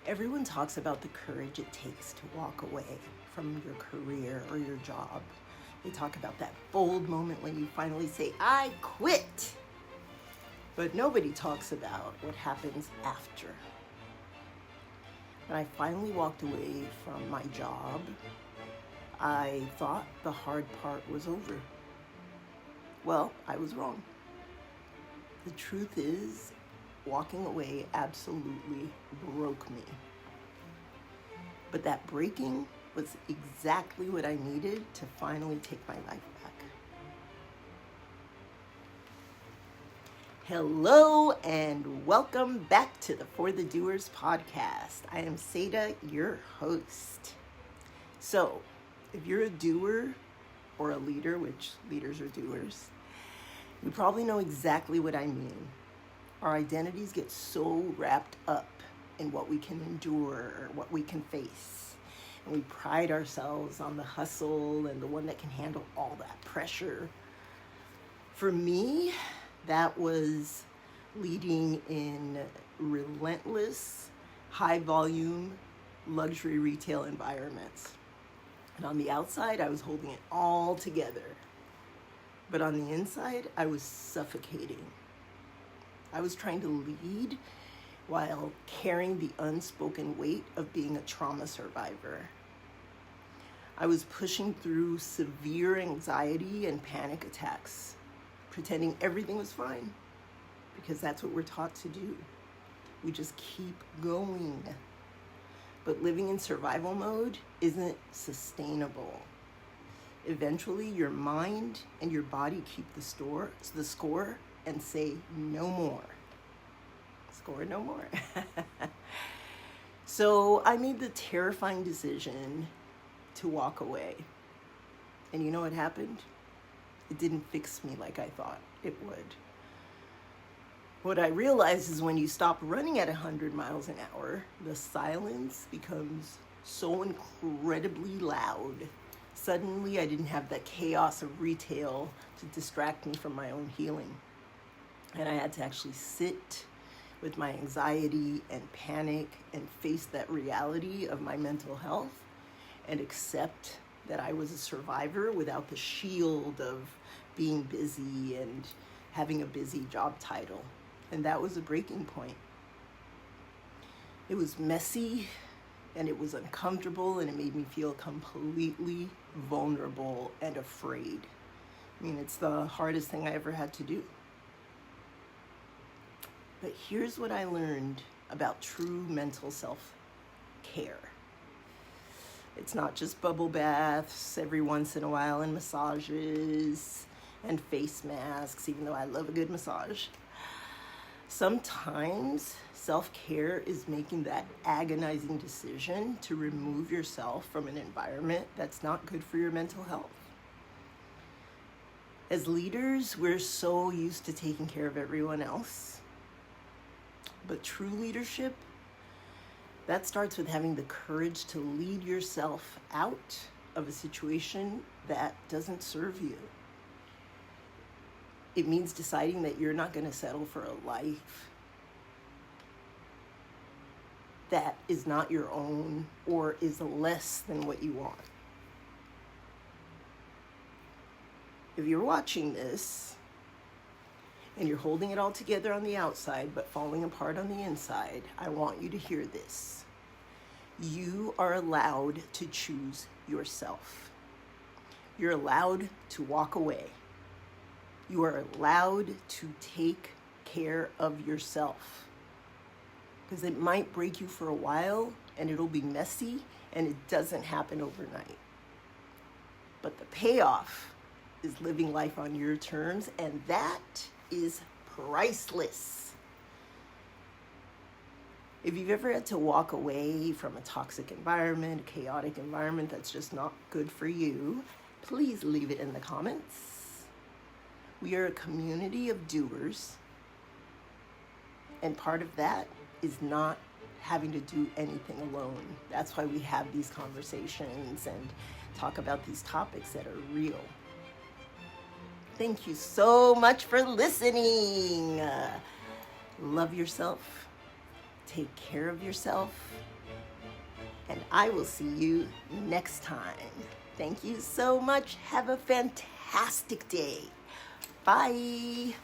Everyone talks about the courage it takes to walk away from your career or your job. They talk about that bold moment when you finally say, I quit. But nobody talks about what happens after. When I finally walked away from my job, I thought the hard part was over. Well, I was wrong. The truth is, walking away absolutely broke me. But that breaking was exactly what I needed to finally take my life back. Hello and welcome back to the For the Doers podcast. I am Seda, your host. So, if you're a doer or a leader, which leaders are doers, you probably know exactly what I mean. Our identities get so wrapped up in what we can endure or what we can face. And we pride ourselves on the hustle and the one that can handle all that pressure. For me, that was leading in relentless, high volume, luxury retail environments. And on the outside, I was holding it all together. But on the inside, I was suffocating. I was trying to lead while carrying the unspoken weight of being a trauma survivor. I was pushing through severe anxiety and panic attacks, pretending everything was fine, because that's what we're taught to do. We just keep going. But living in survival mode isn't sustainable. Eventually, your mind and your body keep the score and say no more. Score no more. So I made the terrifying decision to walk away. And you know what happened? It didn't fix me like I thought it would. What I realized is when you stop running at 100 miles an hour, the silence becomes so incredibly loud. Suddenly, I didn't have the chaos of retail to distract me from my own healing. And I had to actually sit with my anxiety and panic and face that reality of my mental health and accept that I was a survivor without the shield of being busy and having a busy job title. And that was a breaking point. It was messy and it was uncomfortable and it made me feel completely vulnerable and afraid. I mean, it's the hardest thing I ever had to do. But here's what I learned about true mental self-care. It's not just bubble baths every once in a while and massages and face masks, even though I love a good massage. Sometimes self-care is making that agonizing decision to remove yourself from an environment that's not good for your mental health. As leaders, we're so used to taking care of everyone else. But true leadership, that starts with having the courage to lead yourself out of a situation that doesn't serve you. It means deciding that you're not going to settle for a life that is not your own or is less than what you want. If you're watching this and you're holding it all together on the outside but falling apart on the inside, I want you to hear this. You are allowed to choose yourself. You're allowed to walk away. You are allowed to take care of yourself. Because it might break you for a while and it'll be messy and it doesn't happen overnight. But the payoff is living life on your terms, and that is priceless. If you've ever had to walk away from a toxic environment, a chaotic environment that's just not good for you, please leave it in the comments. We are a community of doers, and part of that is not having to do anything alone. That's why we have these conversations and talk about these topics that are real. Thank you so much for listening. Love yourself. Take care of yourself. And I will see you next time. Thank you so much. Have a fantastic day. Bye.